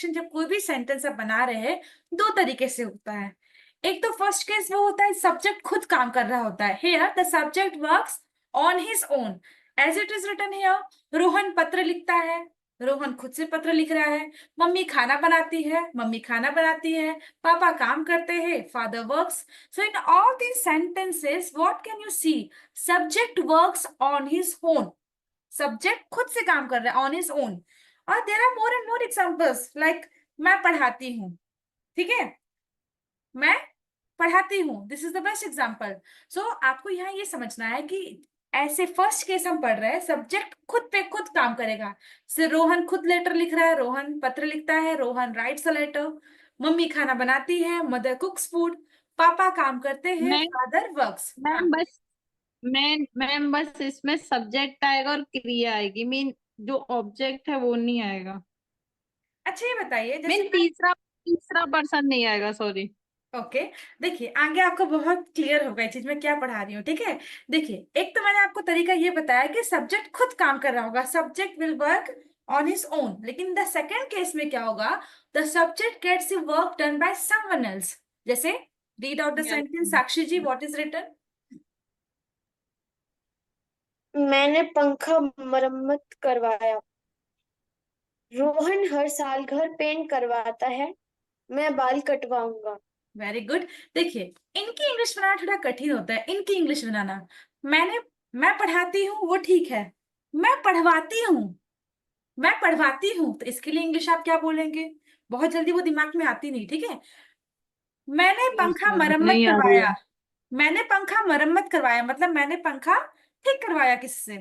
जब कोई भी सेंटेंस आप बना रहे हैं, दो तरीके से होता है। एक तो फर्स्ट केस वो होता है सब्जेक्ट खुद काम कर रहा होता है। Here the subject works on his own as it is written here. Rohan पत्र लिखता है, रोहन खुद से पत्र लिख रहा है। मम्मी खाना बनाती है, मम्मी खाना बनाती है। पापा काम करते हैं, father works. So in all these sentences what can you see? Subject works on his own. Subject खुद से काम कर रहा है ऑन हिज ओन। और there are more and more examples like मैं पढ़ाती हूँ, ठीक है, मैं पढ़ाती हूँ, this is the best example. So आपको यहाँ ये समझना है कि ऐसे फर्स्ट केस हम पढ़ रहे हैं, सब्जेक्ट खुद पे खुद काम करेगा। से रोहन खुद लेटर लिख रहा है, रोहन पत्र लिखता है, Rohan writes a letter. Mummy खाना बनाती है, मदर कुक्स फूड। पापा काम करते हैं, मैम फादर वर्क्स। हाँ, मैम बस मैम बस इसमें सब्जेक्ट आएगा और क्रिया आएगी, मीन जो ऑब्जेक्ट है वो नहीं आएगा। अच्छा ये बताइए जैसे मीन तीसरा तीसरा पर्सन नहीं आएगा, सॉरी। ओके, देखिए आगे आपको बहुत क्लियर होगा ये चीज मैं क्या पढ़ा रही हूँ, ठीक है। देखिए एक तो मैंने आपको तरीका ये बताया कि सब्जेक्ट खुद काम कर रहा होगा, subject will work on his own. लेकिन द सेकंड केस में क्या होगा? The subject gets work done by someone else. जैसे read out the yes. Sentence Sakshi ji, what is written? मैंने पंखा मरम्मत करवाया। रोहन हर साल घर पेंट करवाता है। मैं बाल कटवाऊंगा। Very good. देखिए इनकी इंग्लिश बनाना थोड़ा कठिन होता है, इनकी इंग्लिश बनाना। मैंने मैं पढ़ाती हूँ वो ठीक है, मैं पढ़वाती हूँ, मैं पढ़वाती हूँ, तो इसके लिए इंग्लिश आप क्या बोलेंगे? बहुत जल्दी वो दिमाग में आती नहीं, ठीक है। मैंने यस पंखा मैम, मरम्मत नहीं आ रही करवाया, है। मैंने पंखा मरम्मत करवाया मतलब मैंने पंखा ठीक करवाया किससे?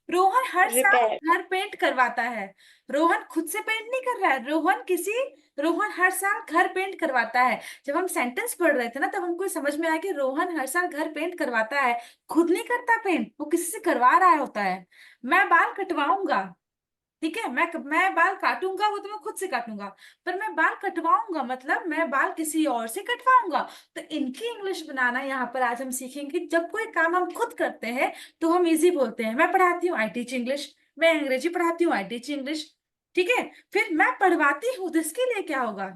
रोहन हर साल रिपेयर। घर पेंट करवाता है। रोहन खुद से पेंट नहीं कर रहा है, रोहन हर साल घर पेंट करवाता है। जब हम सेंटेंस पढ़ रहे थे ना तब हमको समझ में आया कि रोहन हर साल घर पेंट करवाता है, खुद नहीं करता पेंट, वो किसी से करवा रहा होता है। मैं बाल कटवाऊंगा, ठीक है, मैं बाल काटूंगा वो तो मैं खुद से काटूंगा, पर मैं बाल कटवाऊंगा मतलब मैं बाल किसी और से कटवाऊंगा। तो इनकी इंग्लिश बनाना यहाँ पर आज हम सीखेंगे। जब कोई काम हम खुद करते हैं तो हम इजी बोलते हैं। मैं पढ़ाती हूँ, आई टीच इंग्लिश। मैं अंग्रेजी पढ़ाती हूँ, आई टीच इंग्लिश। ठीक है, फिर मैं पढ़वाती हूँ तो इसके लिए क्या होगा?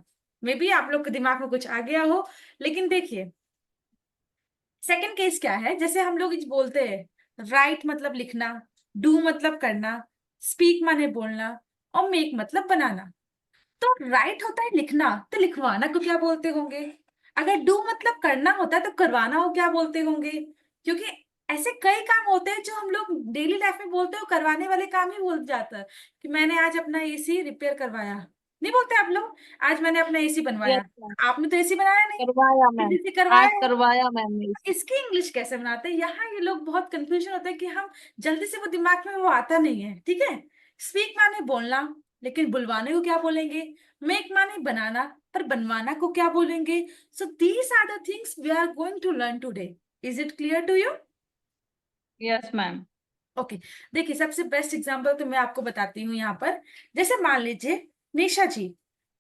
मे बी आप लोग के दिमाग में कुछ आ गया हो। लेकिन देखिए सेकंड केस क्या है, जैसे हम लोग बोलते हैं राइट मतलब लिखना, डू मतलब करना, स्पीक माने बोलना, और मेक मतलब बनाना। तो राइट होता है लिखना, तो लिखवाना को क्या बोलते होंगे? अगर डू मतलब करना होता है तो करवाना को क्या बोलते होंगे? क्योंकि ऐसे कई काम होते हैं जो हम लोग डेली लाइफ में बोलते हो, करवाने वाले काम ही बोल जाता है कि मैंने आज अपना एसी रिपेयर करवाया। नहीं बोलते आप लोग आज मैंने अपना एसी यस बनवाया? मैम, आपने तो एसी बनाया नहीं, करवाया मैम। किसी से करवाया आज है। करवाया मैम ने। इसकी इंग्लिश कैसे बनाते हैं? यहाँ ये लोग बहुत कंफ्यूजन होता है कि हम जल्दी से वो दिमाग में वो आता नहीं है, ठीक है। स्पीक माने बोलना, लेकिन बुलवाने को क्या बोलेंगे? मेक माने बनाना, पर बनवाना को क्या बोलेंगे? So these are the things we are going to learn today. Is it clear to you? Yes ma'am. Okay, देखिए सबसे बेस्ट एग्जांपल तो मैं आपको बताती हूँ यहाँ पर। जैसे मान लीजिए निशा जी,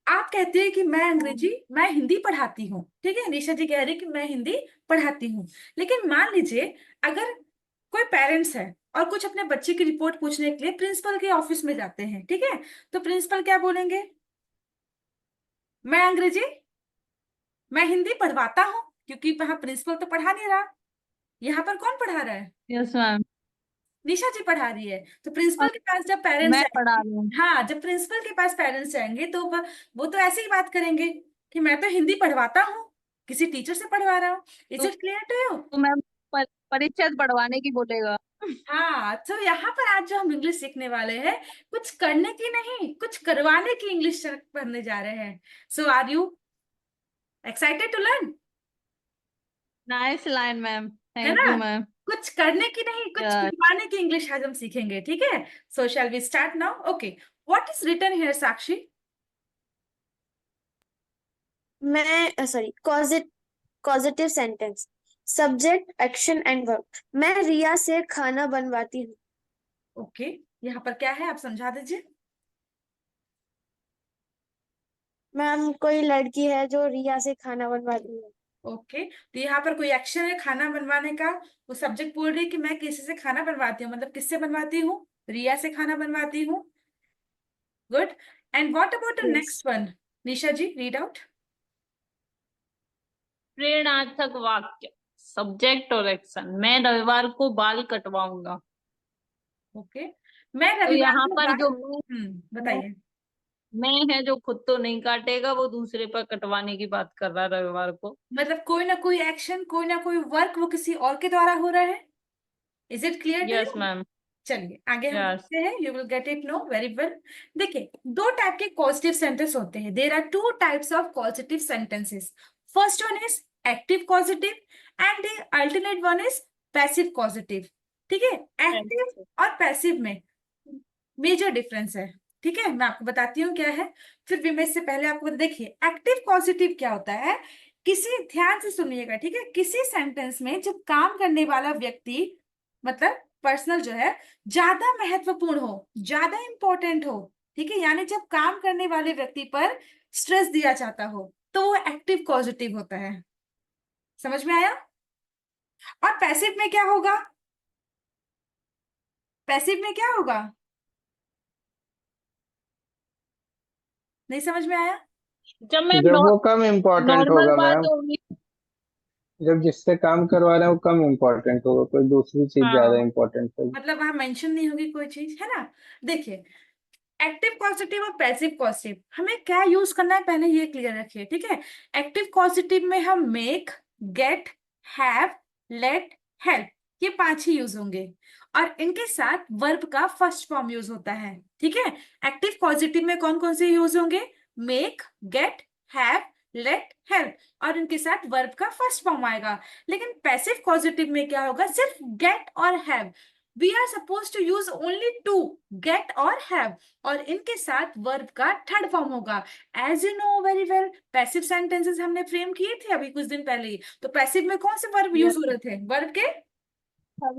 आप कहते हैं कि मैं हिंदी पढ़ाती हूँ, ठीक है, निशा जी कह रही है कि मैं हिंदी पढ़ाती हूँ। लेकिन मान लीजिए अगर कोई पेरेंट्स है और कुछ अपने बच्चे की रिपोर्ट पूछने के लिए प्रिंसिपल के ऑफिस में जाते हैं, ठीक है, तो प्रिंसिपल क्या बोलेंगे? मैं अंग्रेजी मैं हिंदी पढ़वाता हूँ, क्योंकि वहां प्रिंसिपल तो पढ़ा नहीं रहा, यहाँ पर कौन पढ़ा रहा है? Yes ma'am. निशा जी पढ़ा रही है। तो प्रिंसिपल के पास जब पेरेंट्स मैं पढ़ा जाएंगे, रही हूँ। हाँ जब प्रिंसिपल के पास पेरेंट्स जाएंगे तो वो तो ऐसे ही बात करेंगे कि मैं तो हिंदी पढ़वाता हूँ, किसी टीचर से पढ़वा रहा हूँ। इज तो, इट क्लियर टू यू? तो मैम परिचय बढ़वाने की बोलेगा। हाँ, तो यहाँ पर आज जो हम इंग्लिश सीखने वाले हैं, कुछ करने की नहीं कुछ करवाने की इंग्लिश पढ़ने जा रहे हैं। So are you excited to learn? Nice line ma'am, है थैंक ना? You ma'am. कुछ करने की नहीं कुछ यस करवाने की इंग्लिश आज हम सीखेंगे, ठीक है। So shall we start now? Okay, what is written here Sakshi? मैं sorry causative sentence. Subject action and work. मैं रिया से खाना बनवाती हूँ। ओके, यहाँ पर क्या है आप समझा दीजिए। मैम कोई लड़की है जो रिया से खाना बनवाती है। ओके, तो यहाँ पर कोई एक्शन है खाना बनवाने का। वो सब्जेक्ट बोल रही है कि मैं किसी से खाना बनवाती हूँ, मतलब किससे बनवाती हूँ? रिया से खाना बनवाती हूँ। Good. And what about the Yes. Next one? Nisha ji, read out. प्रेरणार्थक वाक्य, सब्जेक्ट और एक्शन। मैं रविवार को बाल कटवाऊंगा। ओके, मैं तो रविवार यहाँ को पर जो मैं बताइए। मैं है जो खुद तो नहीं काटेगा, वो दूसरे पर कटवाने की बात कर रहा है रविवार को। मतलब कोई ना कोई एक्शन, कोई ना कोई वर्क वो किसी और के द्वारा हो रहा है। Is it clear to yes you? Ma'am. चलिए आगे हम यस। बढ़ते हैं, you will get it no very well. देखिए, दो टाइप के पॉजिटिव सेंटेंस होते हैं। There are two types of positive sentences. First one is active positive and the alternate one is passive positive. ठीक है, एक्टिव और पैसिव में major difference है। ठीक है, मैं आपको बताती हूँ क्या है। फिर भी मैं इससे पहले आपको देखिए, एक्टिव पॉजिटिव क्या होता है। किसी, ध्यान से सुनिएगा, ठीक है, किसी सेंटेंस में जब काम करने वाला व्यक्ति, मतलब पर्सनल जो है, ज्यादा महत्वपूर्ण हो, ज्यादा इंपॉर्टेंट हो, ठीक है, यानी जब काम करने वाले व्यक्ति पर स्ट्रेस दिया जाता हो, तो वो एक्टिव पॉजिटिव होता है। समझ में आया? और पैसिव में क्या होगा? पैसिव में क्या होगा? नहीं समझ में आया? जब मैम जब वो कम इम्पोर्टेंट नॉर्मल होगा बात मैम, होगी। जब जिससे काम करवा रहे हैं वो कम इम्पोर्टेंट होगा, कोई दूसरी चीज ज्यादा हाँ। इम्पोर्टेंट होगी। मतलब वहां मेंशन नहीं होगी कोई चीज, है ना। देखिए, एक्टिव पॉजिटिव और पैसिव पॉजिटिव हमें क्या यूज करना है, पहले ये क्लियर रखिए, ठीक है। एक्टिव पॉजिटिव में हम make, get, have, let, help, ये पांच ही यूज होंगे, और इनके साथ वर्ब का फर्स्ट फॉर्म यूज होता है। ठीक है, एक्टिव पॉजिटिव में कौन कौन से यूज होंगे? Make, get, have, let, help, और इनके साथ वर्ब का फर्स्ट फॉर्म आएगा। लेकिन पैसिव पॉजिटिव में क्या होगा? सिर्फ गेट और have. We are suppose to use only two, get और हैव, और इनके साथ वर्ब का थर्ड फॉर्म होगा। As you know very well, passive sentences हमने फ्रेम किए थे अभी कुछ दिन पहले ही। तो पैसिव में कौन से वर्ब यूज हो रहे थे? वर्ब के third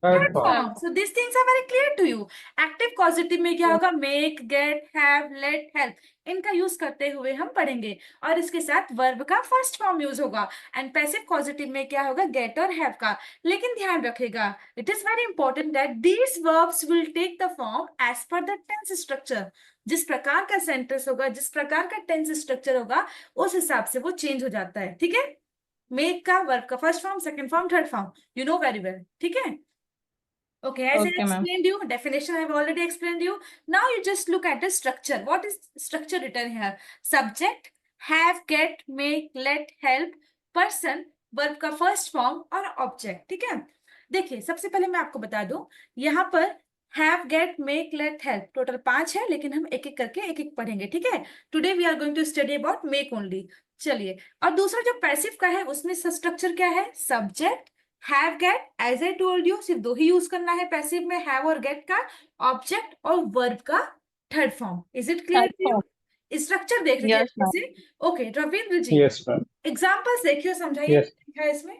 third form. Form. So this things are very clear to you. Active positive में क्या होगा? Make, get, have, let, help, इनका यूज करते हुए हम पढ़ेंगे, और इसके साथ वर्ब का फर्स्ट फॉर्म यूज होगा। एंड पैसिव पॉजिटिव में क्या होगा? गेट और हैव का। लेकिन ध्यान रखिएगा, it is very important that these verbs will take the form as per the tense structure. जिस प्रकार का सेंटेंस होगा, जिस प्रकार का टेंस स्ट्रक्चर होगा, उस हिसाब से वो चेंज हो जाता है। ठीक है, मेक का वर्ब का first form, second form, third form, you know very well. ठीक है, okay, as I okay ma'am. explained you, definition I have already explained you. Now you just look at the structure. What is structure written here? Subject, have, get, make, let, help, person, verb का first form और object. ठीक है, देखिए सबसे पहले मैं आपको बता दूं, यहाँ पर have, get, make, let, help total 5 है, लेकिन हम एक एक करके एक एक पढ़ेंगे। ठीक है, today we are going to study about make only। चलिए, और दूसरा जो पैसिव का है, उसमें स्ट्रक्चर क्या है? Subject, have, get, as I told you, सिर्फ दो ही यूज करना है पैसिव में, हैव और गेट का, ऑब्जेक्ट और वर्ब का third form. Is it clear to you? Structure देख लीजिए यस अच्छे मैम। से। Okay, Ravindra ji, yes ma'am. Examples देखिए, समझाइए यस। क्या है इसमें।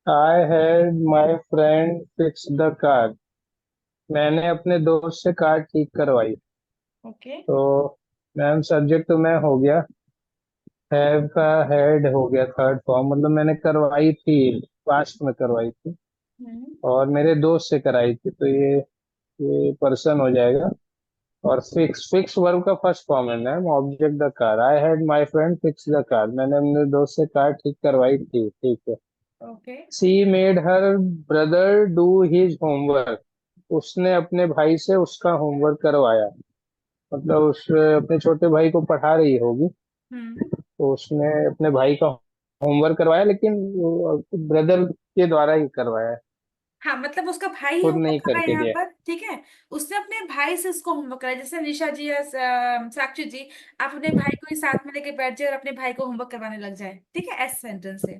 I had my friend fix the car. मैंने अपने दोस्त से कार ठीक करवाई। ओके, तो मैम सब्जेक्ट तो मैं हो गया, हैव का हेड हो गया थर्ड फॉर्म, मतलब मैंने करवाई थी, पास्ट में करवाई थी, और मेरे दोस्त से कराई थी, तो ये पर्सन हो जाएगा। और फिक्स, फिक्स वर्ब का फर्स्ट फॉर्म है ma'am, object the car. I had my friend fix the car, मैंने अपने दोस्त से कार ठीक करवाई थी, ठीक है। Okay, C made her brother do his homework. उसने अपने भाई से उसका होमवर्क करवाया, मतलब उस अपने छोटे भाई को पढ़ा रही होगी, तो उसने अपने भाई का होमवर्क करवाया, लेकिन ब्रदर के द्वारा ही करवाया, हाँ, मतलब उसका भाई ही खुद होमवर्क नहीं कर रहा है करके यहाँ दिया। पर। ठीक है, उसने अपने भाई से उसको होमवर्क कराया। जैसे निशा जी या साक्षी जी, आप अपने भाई को ही साथ में लेके बैठ जाए और अपने भाई को होमवर्क करवाने लग जाए। ठीक है, एस सेंटेंस से।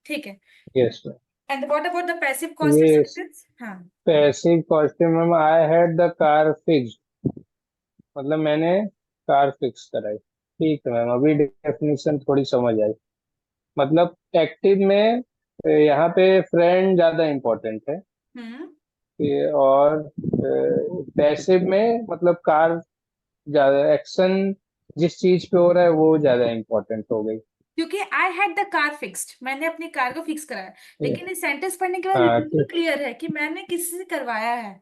ठीक है, yes ma'am. And what about the passive constitute ये सेंटेंस? हाँ, पैसिव कॉस्ट्यूम में आई हैड द कार फिक्स, मतलब मैंने कार फिक्स कराई। ठीक है मैम, अभी डेफिनेशन थोड़ी समझ आई। मतलब एक्टिव में यहाँ पे फ्रेंड ज्यादा इम्पोर्टेंट है, हम्म, और पैसिव में मतलब कार ज्यादा, एक्शन जिस चीज पे हो रहा है वो ज्यादा इम्पोर्टेंट हो गई। क्योंकि आई हैड द कार फिक्स्ड, मैंने अपनी कार को फिक्स कराया। लेकिन इस सेंटेंस पढ़ने के बाद ये हाँ बिल्कुल क्लियर है कि मैंने किसी से करवाया है,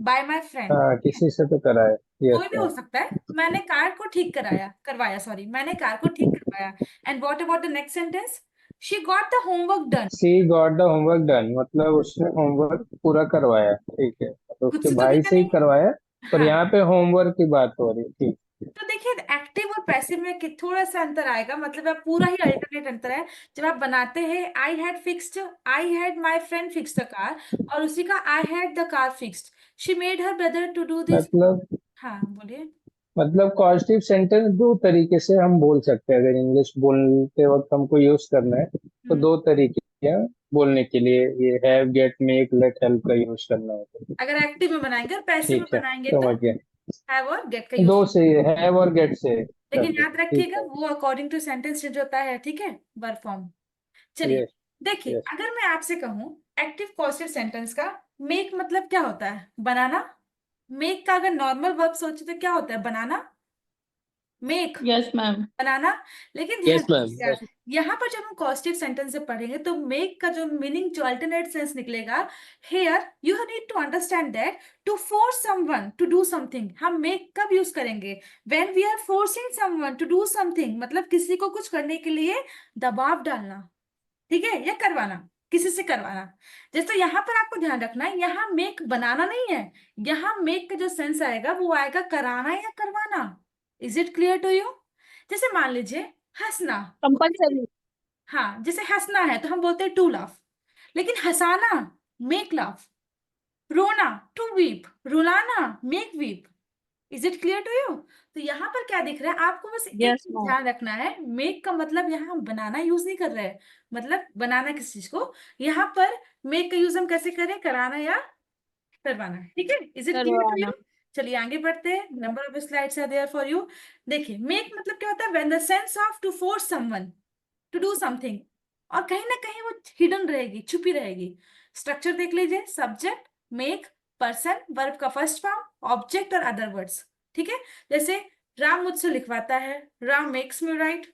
बाय माय फ्रेंड। हाँ, किसी से तो कराए। यस कोई भी हो मैम। सकता है। मैंने कार को ठीक करवाया, सॉरी, मैंने कार को ठीक करवाया। And what about the next sentence? She got the homework done. She got the homework done, मतलब उसने होमवर्क पूरा करवाया, ठीक है, तो खुद उसके से तो भाई किया से ही नहीं। करवाया। पर हाँ, यहाँ पे होमवर्क की बात हो रही है, ठीक। तो देखिए एक्टिव और पैसिव में थोड़ा सा अंतर आएगा, मतलब अब पूरा ही अल्टरनेट अंतर है। जब आप बनाते हैं I had my friend fix the car, और उसी का I had the car fixed, she made her brother to do this. मतलब हाँ बोलिए। पॉजिटिव सेंटेंस दो तरीके से हम बोल सकते हैं, अगर इंग्लिश बोलते वक्त हमको यूज करना है तो हम्म दो तरीके हैं बोलने के लिए, ये have, get, make, let, help का यूज करना होता है। अगर एक्टिव में बनाएंगे और पैसिव में ठीक है, बनाएंगे तो समझ गया। हैव और गेट का यूज। दो से हैव और गेट से कर लेकिन दो, याद ठीक रखिएगा है। वो अकॉर्डिंग टू सेंटेंस चेंज होता है, ठीक है, वर्ब फॉर्म। चलिए यस। देखिए, यस। अगर मैं आपसे कहूं एक्टिव पॉजिटिव सेंटेंस का मेक मतलब क्या होता है? बनाना। मेक का अगर नॉर्मल वर्ब सोचे तो क्या होता है? बनाना, मेक, यस मैम। बनाना। लेकिन ध्यान यस मैम। रखिएगा, यहाँ पर जब हम पॉजिटिव सेंटेंस से पढ़ेंगे तो मेक का जो मीनिंग, जो अल्टरनेट सेंस निकलेगा, here you need to understand that to force someone to do something. हम मेक कब यूज करेंगे? When we are forcing someone to do something, मतलब किसी को कुछ करने के लिए दबाव डालना, ठीक है, या करवाना, किसी से करवाना। जैसे यहाँ पर आपको ध्यान रखना है, यहाँ मेक बनाना नहीं है, यहाँ मेक का जो सेंस आएगा वो आएगा कराना या करवाना। Is it clear to you? जैसे मान लीजिए हंसना। कंपल्सरी। हाँ, जैसे हंसना है तो हम बोलते हैं टू लाफ, लेकिन हंसाना मेक लाफ, रोना टू वीप, रुलाना make weep. Is it clear to you? तो यहाँ पर क्या दिख रहा है आपको? बस एक यस चीज मैम। ध्यान रखना है, मेक का मतलब यहाँ हम बनाना यूज नहीं कर रहे हैं, मतलब बनाना किस चीज को। यहाँ पर मेक का यूज हम कैसे करें? कराना या करवाना, ठीक है। इज इट क्लियर टू करवाना। यू? चलिए आगे बढ़ते हैं, number of slides are there for you. देखिए मेक मतलब क्या होता है? When the sense of to force someone to do something, और कहीं ना कहीं वो हिडन रहेगी, छुपी रहेगी। स्ट्रक्चर देख लीजिए, सब्जेक्ट, मेक, पर्सन, वर्ब का फर्स्ट फॉर्म, ऑब्जेक्ट और अदर वर्ड्स, ठीक है। जैसे राम मुझसे लिखवाता है, राम मेक्स मी राइट।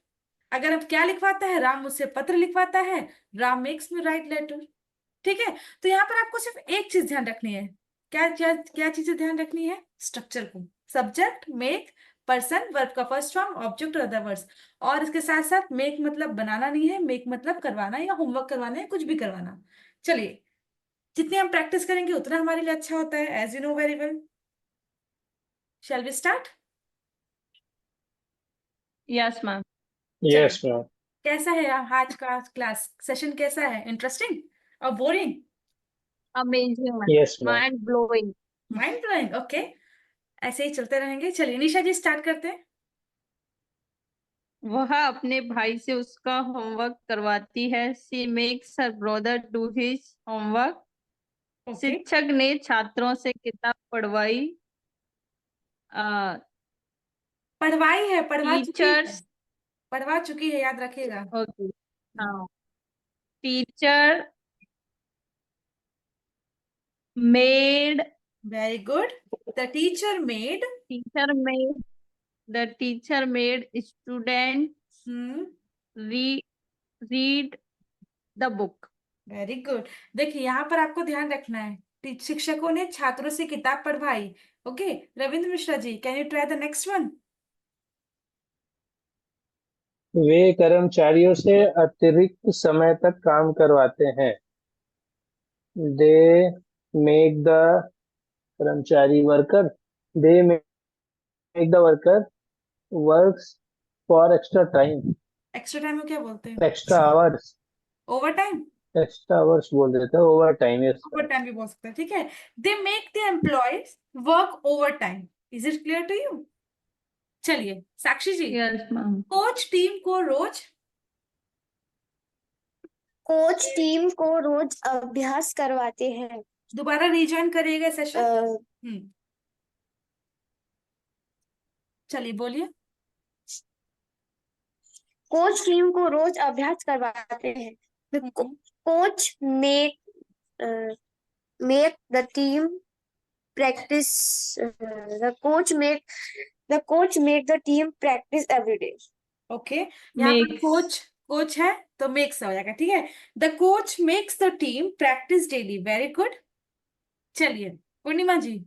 अगर अब क्या लिखवाता है? राम मुझसे पत्र लिखवाता है, Ram makes me write letter, ठीक है। तो यहाँ पर आपको सिर्फ एक चीज ध्यान रखनी है। क्या क्या क्या चीजें ध्यान रखनी है? स्ट्रक्चर को, सब्जेक्ट, मेक, पर्सन, वर्ब का फर्स्ट फॉर्म, ऑब्जेक्ट और अदर वर्ड्स। और इसके साथ साथ मेक मतलब बनाना नहीं है, मेक मतलब करवाना या होमवर्क करवाना है, कुछ भी करवाना। चलिए, जितनी हम प्रैक्टिस करेंगे उतना हमारे लिए अच्छा होता है, as you know very well. Shall we start? Yes ma'am. चलिए, यस मैम। कैसा है आज का क्लास सेशन? कैसा है? इंटरेस्टिंग और boring? Amazing ma'am. Yes ma'am. Mind blowing. Mind blowing, okay. ऐसे ही चलते रहेंगे। चलिए निशा जी स्टार्ट करते हैं। वह अपने भाई से उसका होमवर्क करवाती है। She makes her brother do his homework. Okay, शिक्षक ने छात्रों से किताब पढ़वाई। पढ़वाई है, पढ़वा चुकी है, टीचर्स। पढ़वा चुकी है, याद रखिएगा। ओके। हाँ। Teacher made very good. The teacher made. Teacher made the teacher made student hmm, read the book. Very good. देखिए यहाँ पर आपको ध्यान रखना है, शिक्षकों ने छात्रों से किताब पढ़वाई। Okay, Ravindra Mishra ji, can you try the next one? वे कर्मचारियों से अतिरिक्त समय तक काम करवाते हैं। दे मेक द कर्मचारी worker, they make the worker works for extra time, extra time में क्या बोलते हैं? Extra hours. Over time. Extra hours बोल देते हैं, over time, yes. Over time भी बोल सकते हैं, ठीक है। They make the employees work over time. Is it clear to you? चलिए Sakshi ji, yes ma'am. Coach team को रोज। कोच टीम को रोज अभ्यास करवाते हैं। दोबारा रिज्वाइन करिएगा सेशन। अ, चलिए बोलिए। कोच टीम को रोज अभ्यास करवाते हैं। Hmm, coach make the team practice the coach make the team practice every day. Okay, यहाँ पर मेक्स। कोच, कोच है तो मेक्स हो जाएगा, ठीक है। The coach makes the team practice daily, very good. चलिए पूर्णिमा जी,